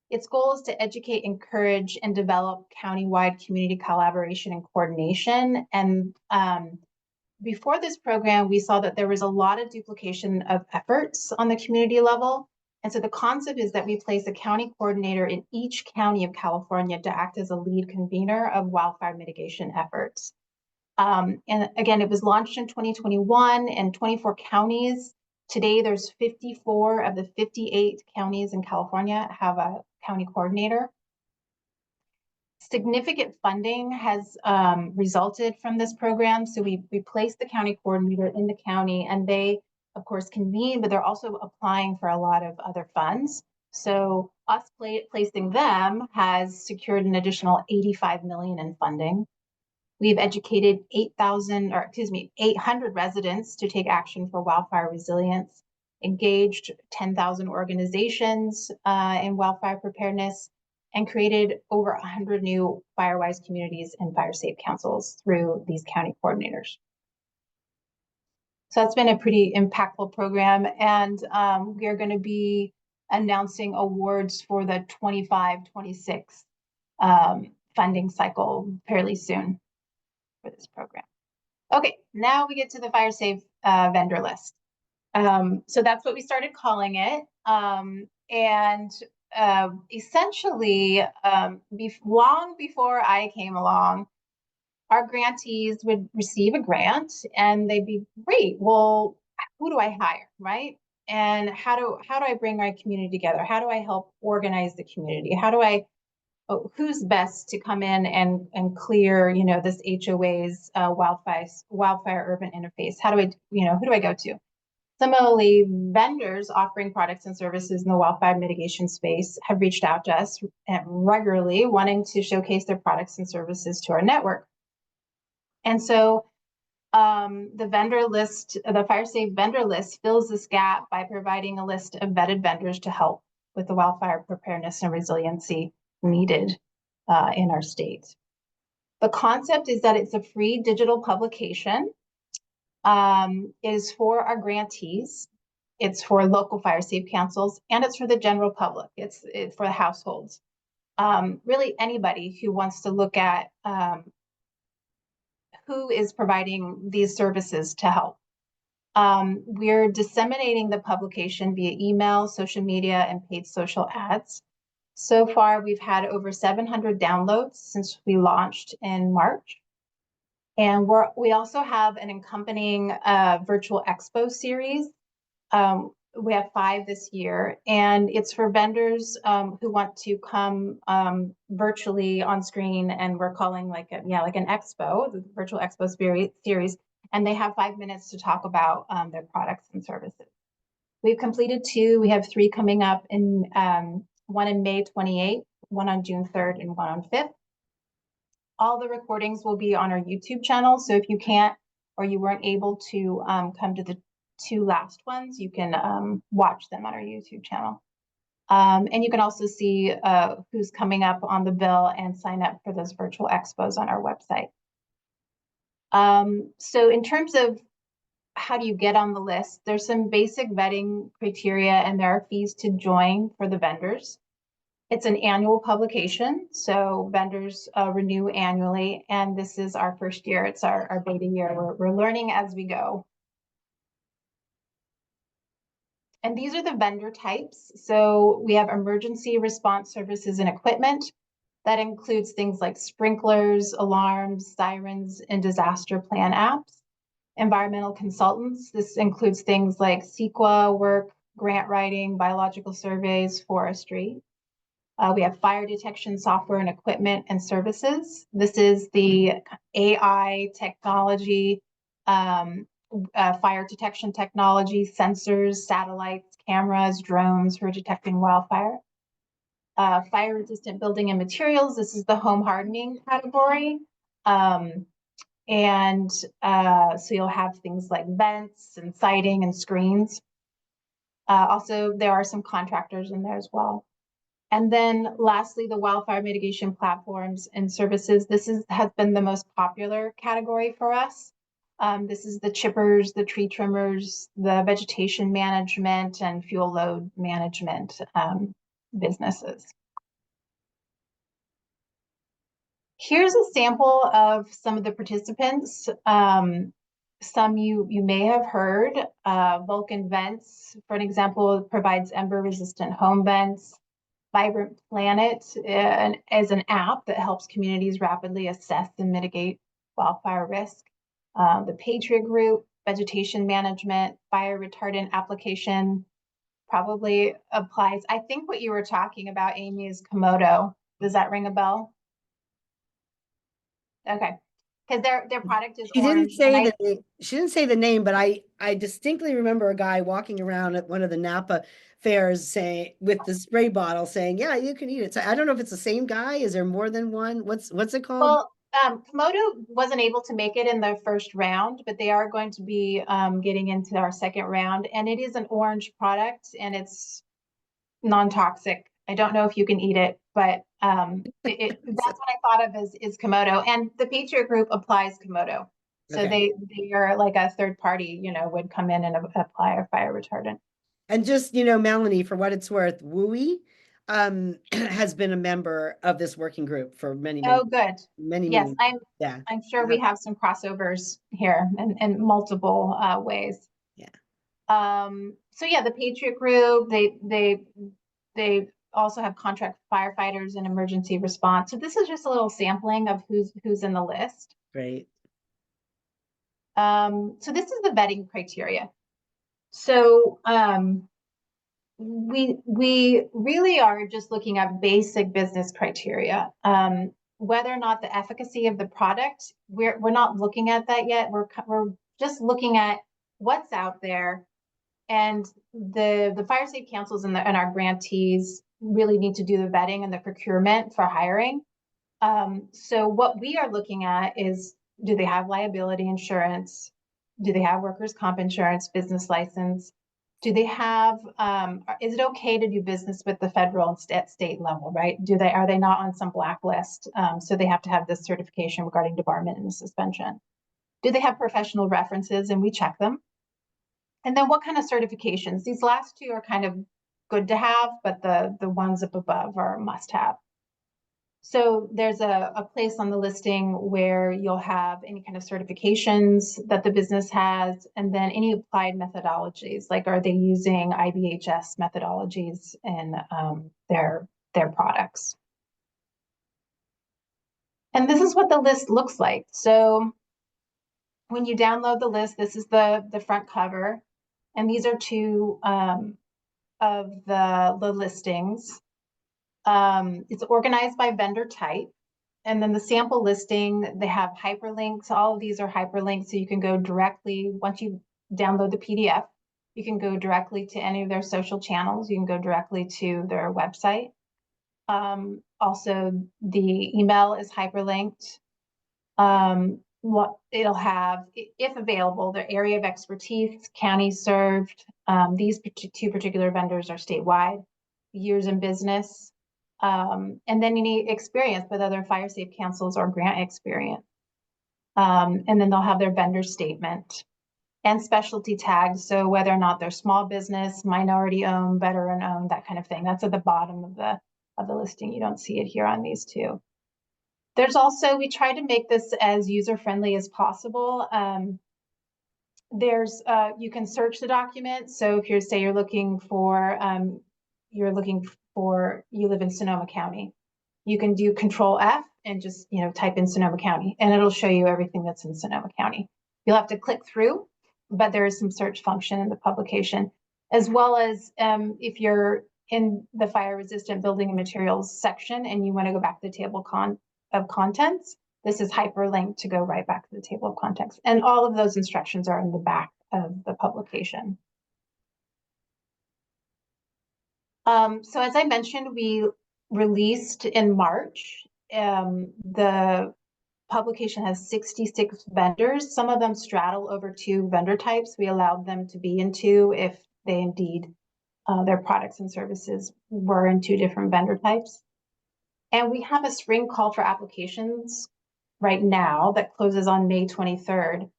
Its goal is to educate, encourage, and develop countywide community collaboration and coordination. And before this program, we saw that there was a lot of duplication of efforts on the community level. And so the concept is that we place a county coordinator in each county of California to act as a lead convener of wildfire mitigation efforts. And again, it was launched in 2021 in 24 counties. Today, there's 54 of the 58 counties in California have a county coordinator. Significant funding has resulted from this program. So we placed the county coordinator in the county, and they, of course, convene, but they're also applying for a lot of other funds. So us placing them has secured an additional $85 million in funding. We've educated 800 residents to take action for wildfire resilience engaged 10,000 organizations in wildfire preparedness, and created over 100 new FireWise communities and FireSafe councils through these county coordinators. So that's been a pretty impactful program, and we are going to be announcing awards for the 25-26 funding cycle fairly soon for this program. Okay, now we get to the FireSafe vendor list. So that's what we started calling it. Essentially, long before I came along, our grantees would receive a grant and they'd be, great, well, who do I hire, right? And how do I bring our community together? How do I help organize the community? Who's best to come in and clear, you know, this HOA's wildfire urban interface? How do I, you know, who do I go to? Similarly, vendors offering products and services in the wildfire mitigation space have reached out to us regularly, wanting to showcase their products and services to our network. And so the vendor list, the FireSafe vendor list, fills this gap by providing a list of vetted vendors to help with the wildfire preparedness and resiliency needed in our state. The concept is that it's a free digital publication. Is for our grantees, it's for local FireSafe councils, and it's for the general public. It's for the households. Really anybody who wants to look at who is providing these services to help. We're disseminating the publication via email, social media, and paid social ads. So far, we've had over 700 downloads since we launched in March. And we also have an accompanying virtual expo series. We have 5 this year, and it's for vendors who want to come virtually on screen, and we're calling like an expo, the virtual expo series, and they have 5 minutes to talk about their products and services. We've completed 2. We have 3 coming up, in one in May 28th, one on June 3rd, and one on 5th. All the recordings will be on our YouTube channel. So if you can't, or you weren't able to come to the 2 last ones, you can watch them on our YouTube channel. And you can also see who's coming up on the bill and sign up for those virtual expos on our website. So in terms of how do you get on the list, there's some basic vetting criteria, and there are fees to join for the vendors. It's an annual publication, so vendors renew annually, and this is our first year. It's our beta year. We're learning as we go. And these are the vendor types. So we have emergency response services and equipment. That includes things like sprinklers, alarms, sirens, and disaster plan apps. Environmental consultants. This includes things like CEQA work, grant writing, biological surveys, forestry. We have fire detection software and equipment and services. This is the AI technology, fire detection technology, sensors, satellites, cameras, drones for detecting wildfire. Fire resistant building and materials. This is the home hardening category. So you'll have things like vents and siding and screens. Also, there are some contractors in there as well. And then lastly, the wildfire mitigation platforms and services. This has been the most popular category for us. This is the chippers, the tree trimmers, the vegetation management, and fuel load management businesses. Here's a sample of some of the participants. Some you may have heard. Vulcan Vents, for an example, provides ember-resistant home vents. Vibrant Planet is an app that helps communities rapidly assess and mitigate wildfire risk. The Patriot Group, vegetation management, fire retardant application probably applies. I think what you were talking about, Amy, is Komodo. Does that ring a bell? Okay, because their product is orange. She didn't say the name, but I distinctly remember a guy walking around at one of the Napa fairs saying, with the spray bottle, saying, "Yeah, you can eat it." So I don't know if it's the same guy. Is there more than one? What's it called? Well, Komodo wasn't able to make it in the first round, but they are going to be getting into our second round, and it is an orange product and it's non-toxic. I don't know if you can eat it, but that's what I thought of is Komodo, and the Patriot Group applies Komodo. So Okay. they are like a third party, would come in and apply a fire retardant. And just, Melanie, for what it's worth, WUI has been a member of this working group for many, many, Oh, good. many, Yes, many. I'm Yeah. I'm sure we have some crossovers here in multiple ways. Yeah. So yeah, the Patriot Group, they also have contract firefighters and emergency response. So this is just a little sampling of who's in the list. Great. So this is the vetting criteria. So we really are just looking at basic business criteria. Whether or not the efficacy of the product, we're not looking at that yet. We're just looking at what's out there, and the FireSafe councils and our grantees really need to do the vetting and the procurement for hiring. So what we are looking at is, do they have liability insurance? Do they have workers' comp insurance, business license? Do they have, is it okay to do business with the federal and state level, right? Are they not on some blacklist? So they have to have this certification regarding debarment and suspension. Do they have professional references? And we check them. And then what kind of certifications? These last two are kind of good to have, but the ones up above are a must have. So there's a place on the listing where you'll have any kind of certifications that the business has, and then any applied methodologies, like are they using IBHS methodologies in their products. And this is what the list looks like. So when you download the list, this is the front cover, and these are two of the listings. It's organized by vendor type. And then the sample listing, they have hyperlinks. All of these are hyperlinks, so you can go directly, once you download the PDF, you can go directly to any of their social channels. You can go directly to their website. Also, the email is hyperlinked. What it'll have, if available, their area of expertise, county served. These two particular vendors are statewide, years in business, and then any experience with other FireSafe councils or grant experience. And then they'll have their vendor statement and specialty tags. So whether or not they're small business, minority owned, veteran owned, that kind of thing. That's at the bottom of the listing. You don't see it here on these two. There's also, we try to make this as user-friendly as possible. You can search the document. So if say you live in Sonoma County, you can do Control F and just, type in Sonoma County, and it'll show you everything that's in Sonoma County. You'll have to click through, but there is some search function in the publication, as well as if you're in the fire resistant building and materials section and you want to go back to the table of contents, this is hyperlinked to go right back to the table of contents. And all of those instructions are in the back of the publication. So as I mentioned, we released in March. The publication has 66 vendors. Some of them straddle over two vendor types. We allowed them to be in two if they indeed, their products and services were in two different vendor types. And we have a spring call for applications right now that closes on May 23rd.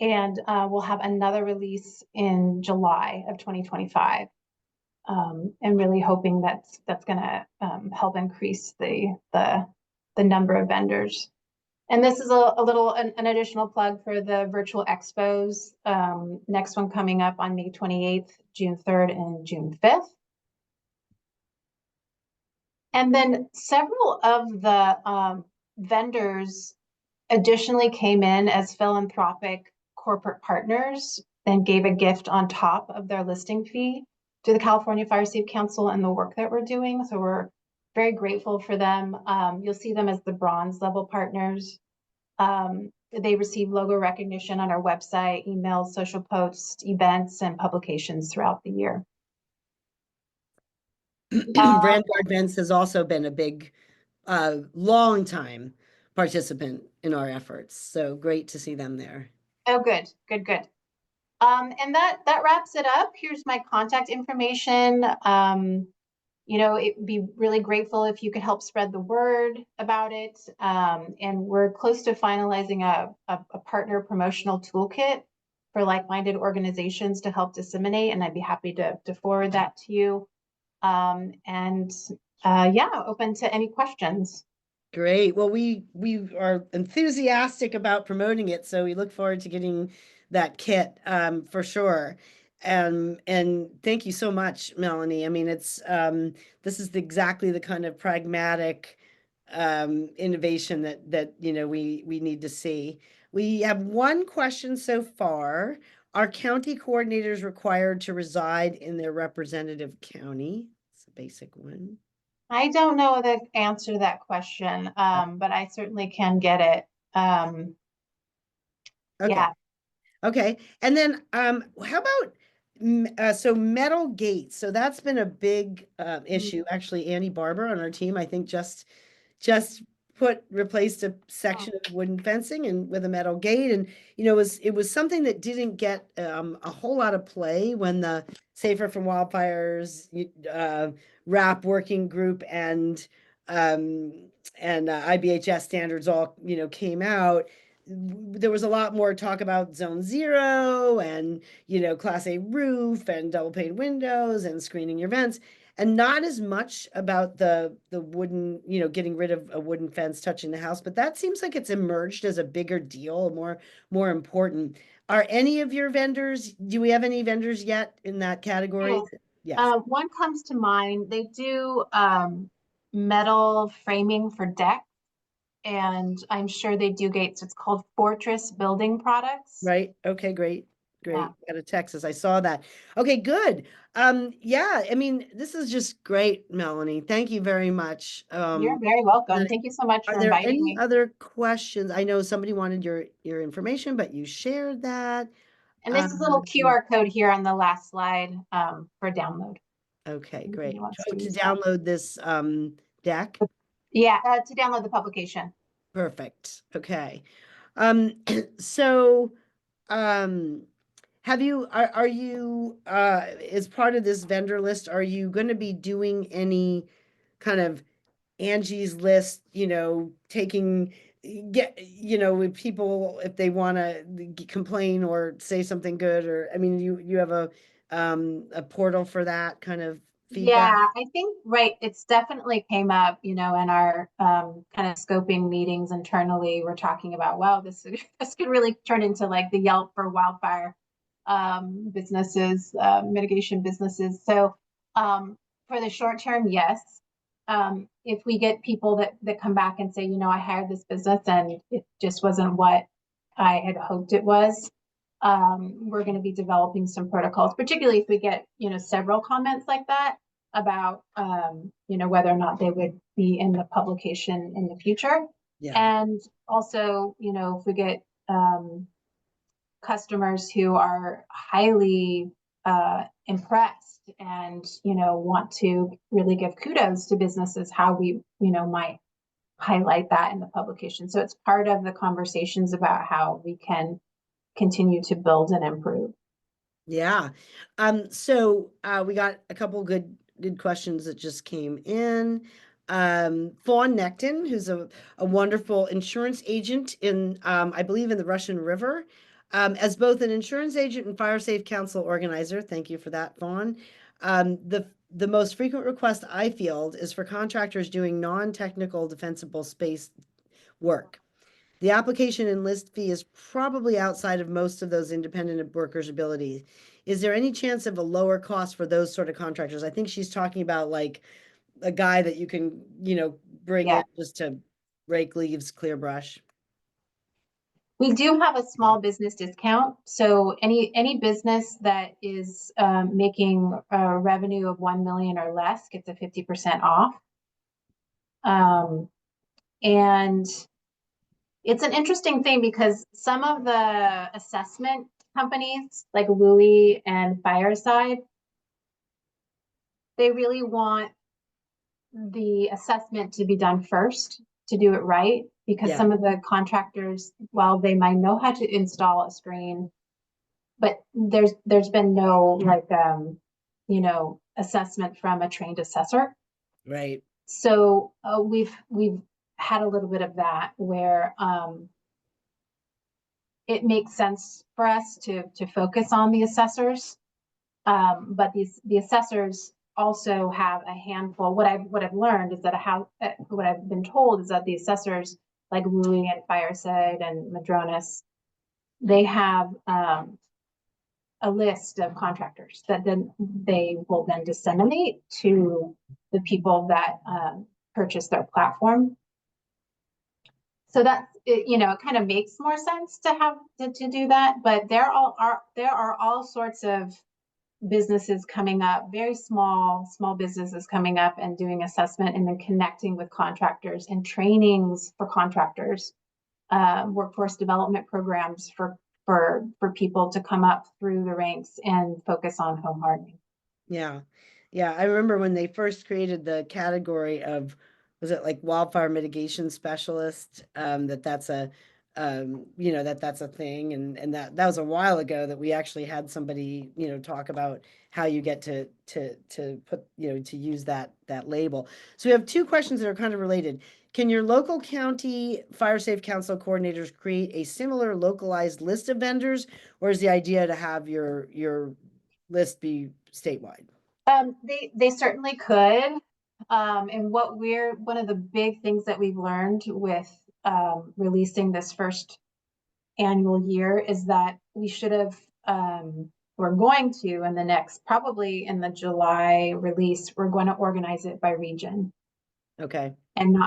And we'll have another release in July of 2025. And really hoping that's going to help increase the number of vendors. And this is an additional plug for the virtual expos. Next one coming up on May 28th, June 3rd, and June 5th. And then several of the vendors additionally came in as philanthropic corporate partners and gave a gift on top of their listing fee to the California FireSafe Council and the work that we're doing. So we're very grateful for them. You'll see them as the bronze level partners. They receive logo recognition on our website, emails, social posts, events, and publications throughout the year. Vanguard Vents has also been a big, long time participant in our efforts. So great to see them there. Oh, good, good, good. And that wraps it up. Here's my contact information. You know, it'd be really grateful if you could help spread the word about it. And we're close to finalizing a partner promotional toolkit for like-minded organizations to help disseminate, and I'd be happy to forward that to you. Yeah, open to any questions. Great. Well, we are enthusiastic about promoting it, so we look forward to getting that kit for sure. And thank you so much, Melanie. I mean, it's this is exactly the kind of pragmatic innovation that you know we need to see. We have one question so far. Are county coordinators required to reside in their representative county? It's a basic one. I don't know the answer to that question, but I certainly can get it. Okay. Yeah. Okay. And then how about so metal gates? So that's been a big issue. Actually, Annie Barber on our team, I think just replaced a section of wooden fencing and with a metal gate. And you know, it was something that didn't get a whole lot of play when the Safer from Wildfires RAP working group and IBHS standards all, you know, came out. There was a lot more talk about zone 0 and, you know, class A roof and double pane windows and screening your vents, and not as much about the wooden, you know, getting rid of a wooden fence touching the house. But that seems like it's emerged as a bigger deal, more important. Are any of your vendors, do we have any vendors yet in that category? Yes. One comes to mind. They do metal framing for decks, and I'm sure they do gates. It's called Fortress Building Products. Right. Okay, great. Great. Yeah. Out of Texas. I saw that. Okay, good. Yeah, I mean, this is just great, Melanie. Thank you very much. You're very welcome. Melanie, Thank you so much are for there inviting any me. other questions? I know somebody wanted your information, but you shared that. And this is a little QR code here on the last slide for download. Okay, Anybody great. wants To use that. download this deck. Yeah, to download the publication. Perfect. Okay. Um, so have you are you as part of this vendor list, are you going to be doing any kind of Angie's List, you know, you know, with people if they want to complain or say something good, or I mean, you have a portal for that kind of feedback? Yeah, I think, right, it's definitely came up, you know, in our kind of scoping meetings internally. We're talking about, wow, this could really turn into like the Yelp for wildfire businesses, mitigation businesses. So for the short term, yes. If we get people that come back and say, you know, I hired this business and it just wasn't what I had hoped it was, we're going to be developing some protocols, particularly if we get, you know, several comments like that about, you know, whether or not they would be in the publication in the future. Yeah. And also, you know, if we get customers who are highly impressed and, you know, want to really give kudos to businesses, how we, you know, might highlight that in the publication. So it's part of the conversations about how we can continue to build and improve. Yeah. So we got a couple good questions that just came in. Fawn Necton, who's a wonderful insurance agent in I believe in the Russian River. As both an insurance agent and FireSafe Council organizer, thank you for that, Fawn. The most frequent request I field is for contractors doing non-technical defensible space work. The application and list fee is probably outside of most of those independent workers' abilities. Is there any chance of a lower cost for those sort of contractors? I think she's talking about like a guy that you can, you know, bring Yeah. in just to rake leaves, clear brush. We do have a small business discount. So any business that is making a revenue of 1 million or less gets a 50% off. And it's an interesting thing because some of the assessment companies like Louis and Fireside, they really want the assessment to be done first to do it right. because Yeah. some of the contractors, while they might know how to install a screen, but there's been no like assessment from a trained assessor. Right. So we've had a little bit of that where it makes sense for us to focus on the assessors, but the assessors also have a handful. What I've learned is that what I've been told is that the assessors like Louis and Fireside and Madronis, they have a list of contractors that then they will then disseminate to the people that purchase their platform. So that's it, it kind of makes more sense to have to do that. But there are all sorts of businesses coming up, very small businesses coming up and doing assessment and then connecting with contractors and trainings for contractors, workforce development programs for people to come up through the ranks and focus on home hardening. Yeah. Yeah. I remember when they first created the category of, was it like wildfire mitigation specialist? That's a, that's a thing. And that was a while ago that we actually had somebody, talk about how you get to put, to use that label. So we have two questions that are kind of related. Can your local county FireSafe Council coordinators create a similar localized list of vendors, or is the idea to have your list be statewide? They certainly could. And one of the big things that we've learned with releasing this first annual year is that we should have, we're going to in the next, probably in the July release, we're going to organize it by region. Okay. And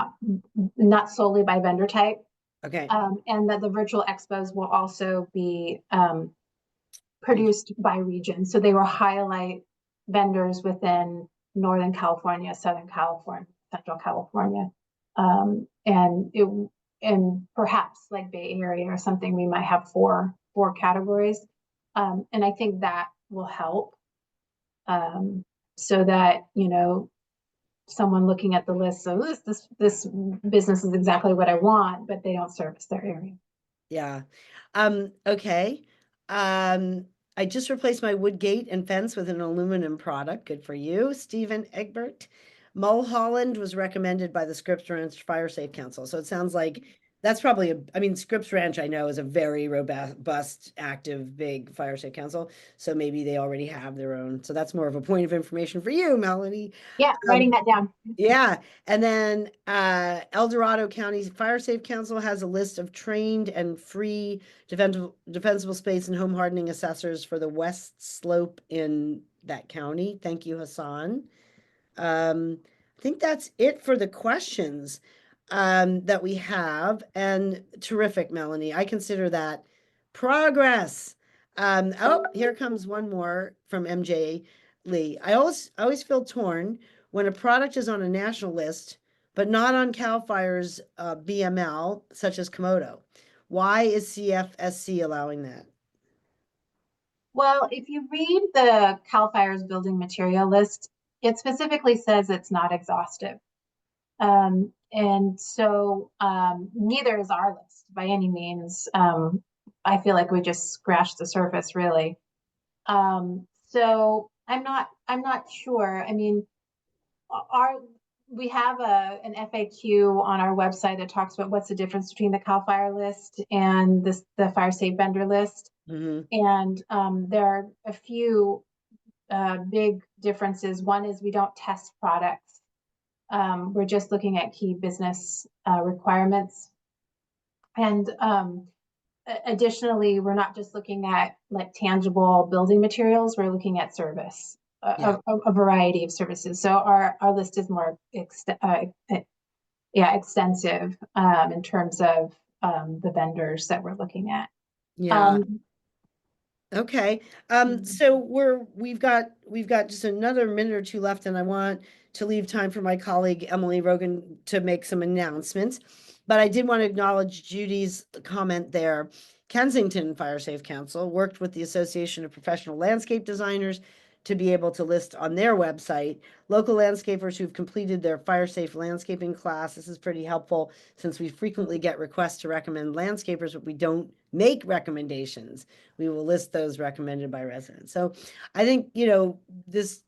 not solely by vendor type. Okay. And that the virtual expos will also be produced by region. So they will highlight vendors within Northern California, Southern California, Central California. And perhaps like Bay Area or something, we might have four categories. And I think that will help so that, someone looking at the list, so this business is exactly what I want, but they don't service their area. Yeah. Okay. I just replaced my wood gate and fence with an aluminum product. Good for you, Stephen Egbert. Mulholland was recommended by the Scripps Ranch FireSafe Council. So it sounds like that's probably Scripps Ranch, I know, is a very robust, active, big FireSafe Council. So maybe they already have their own. So that's more of a point of information for you, Melanie. Yeah, writing that down. Yeah. And then El Dorado County FireSafe Council has a list of trained and free defensible space and home hardening assessors for the west slope in that county. Thank you, Hassan. I think that's it for the questions that we have. And terrific, Melanie. I consider that progress. Oh, here comes one more from MJ Lee. I always feel torn when a product is on a national list, but not on CAL FIRE's BML, such as Komodo. Why is CFSC allowing that? Well, if you read the CAL FIRE's building material list, it specifically says it's not exhaustive. And so neither is our list by any means. I feel like we just scratched the surface, really. So I'm not sure. I mean, we have an FAQ on our website that talks about what's the difference between the CAL FIRE list and the FireSafe vendor list. Mm-hmm. And there are a few big differences. One is we don't test products. We're just looking at key business requirements. And additionally, we're not just looking at like tangible building materials, we're looking at service, a variety of services. So our list is more extensive in terms of the vendors that we're looking at. Yeah. Okay. So we've got just another minute or two left, and I want to leave time for my colleague Emily Hogan to make some announcements. But I did want to acknowledge Judy's comment there. Kensington FireSafe Council worked with the Association of Professional Landscape Designers to be able to list on their website. Local landscapers who've completed their FireSafe landscaping class. This is pretty helpful since we frequently get requests to recommend landscapers, but we don't make recommendations. We will list those recommended by residents. So I think, you know, this,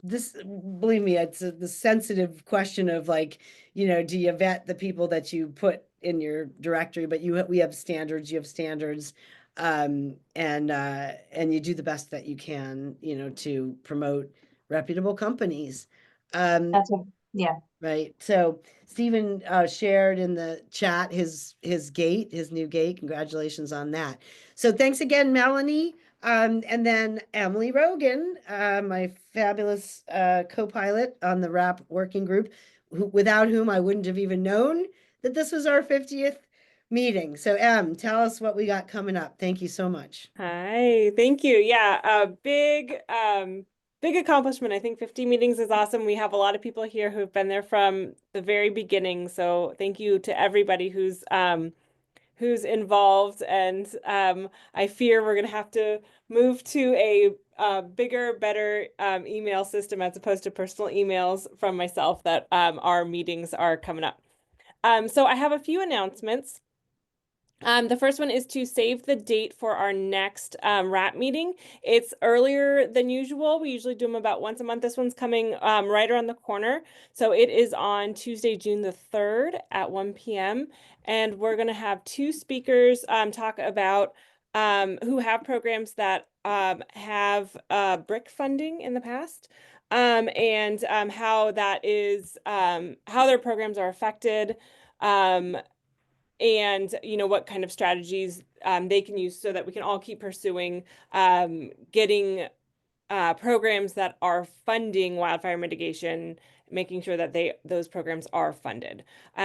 believe me, it's the sensitive question of like, you know, do you vet the people that you put in your directory? But we have standards, you have standards. And you do the best that you can, you know, to promote reputable companies. That's what, yeah. Right. So Stephen shared in the chat his new gate. Congratulations on that. So thanks again, Melanie. And then Emily Rogan, my fabulous co-pilot on the RAP working group, without whom I wouldn't have even known that this was our 50th meeting. So Em, tell us what we got coming up. Thank you so much. Hi, thank you. Yeah, a big accomplishment. I think 50 meetings is awesome. We have a lot of people here who've been there from the very beginning. So thank you to everybody who's involved. And I fear we're gonna have to move to a bigger, better email system as opposed to personal emails from myself that our meetings are coming up. So I have a few announcements. The first one is to save the date for our next RAP meeting. It's earlier than usual. We usually do them about once a month. This one's coming right around the corner. So it is on Tuesday, June the 3rd at 1 p.m. And we're going to have two speakers talk about who have programs that have BRIC funding in the past. And how that is, how their programs are affected, and you know what kind of strategies they can use so that we can all keep pursuing getting programs that are funding wildfire mitigation, making sure that those programs are funded.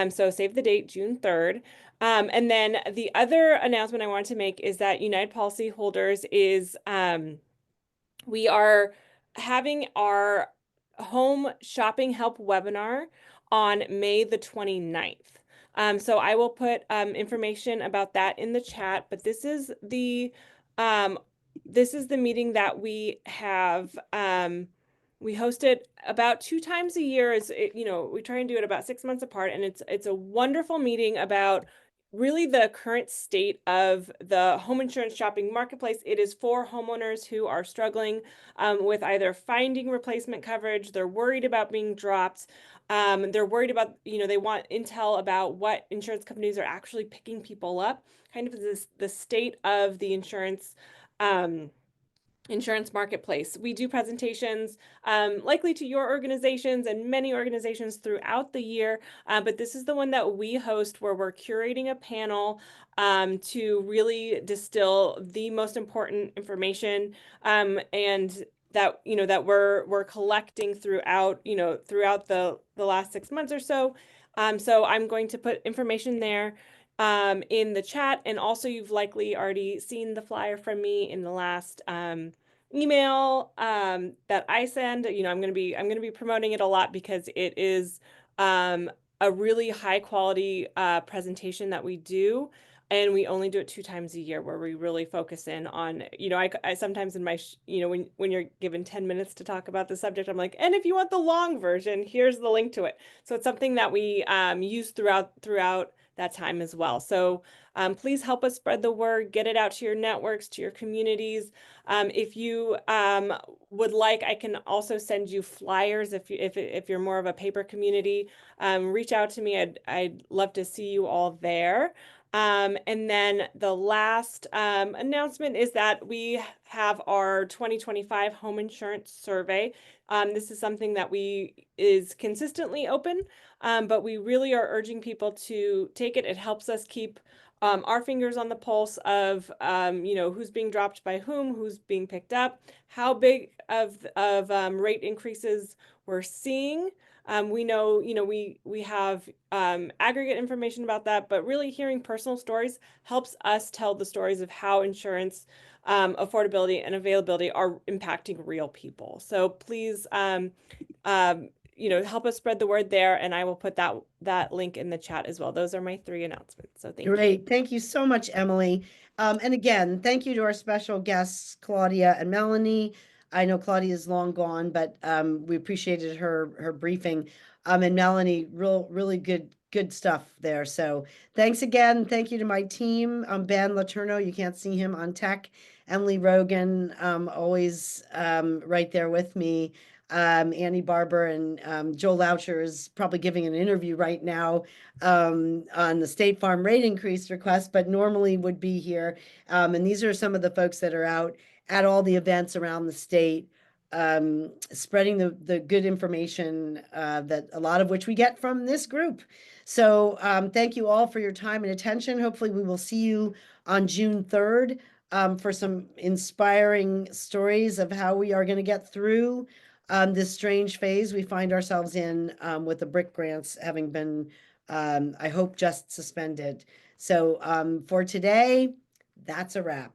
So save the date, June 3rd. And then the other announcement I want to make is that United Policyholders is we are having our home shopping help webinar on May the 29th. So I will put information about that in the chat, but this is the meeting that we have. We host it about 2 times a year. We try and do it about 6 months apart, and it's a wonderful meeting about really the current state of the home insurance shopping marketplace. It is for homeowners who are struggling with either finding replacement coverage, they're worried about being dropped, they're worried about, they want intel about what insurance companies are actually picking people up, kind of the state of the insurance marketplace. We do presentations likely to your organizations and many organizations throughout the year, but this is the one that we host where we're curating a panel to really distill the most important information and that that we're collecting throughout the last 6 months or so. So I'm going to put information there in the chat, and also you've likely already seen the flyer from me in the last email that I send. I'm going to be promoting it a lot because it is a really high quality presentation that we do, and we only do it 2 times a year, where we really focus in on, I sometimes in my, when you're given 10 minutes to talk about the subject, I'm like, and if you want the long version, here's the link to it. So it's something that we use throughout that time as well. So please help us spread the word, get it out to your networks, to your communities. If you would like, I can also send you flyers if you're more of a paper community. Reach out to me. I'd love to see you all there. And then the last announcement is that we have our 2025 home insurance survey. This is something that is consistently open, but we really are urging people to take it. It helps us keep our fingers on the pulse of who's being dropped by whom, who's being picked up, how big of rate increases we're seeing. We know, we have aggregate information about that, but really hearing personal stories helps us tell the stories of how insurance affordability and availability are impacting real people. So please, help us spread the word there, and I will put that link in the chat as well. Those are my 3 announcements. So thank you. Great. Thank you so much, Emily. And again, thank you to our special guests, Claudia and Melanie. I know Claudia is long gone, but we appreciated her briefing. And Melanie, really good stuff there. So thanks again. Thank you to my team. Ben Letourneau, you can't see him on tech. Emily Rogan, always right there with me. Annie Barber and Joel Loucher is probably giving an interview right now on the State Farm rate increase request, but normally would be here. And these are some of the folks that are out at all the events around the state, spreading the good information that a lot of which we get from this group. So thank you all for your time and attention. Hopefully we will see you on June 3rd for some inspiring stories of how we are going to get through this strange phase we find ourselves in with the BRIC grants having been, I hope, just suspended. So for today, that's a wrap.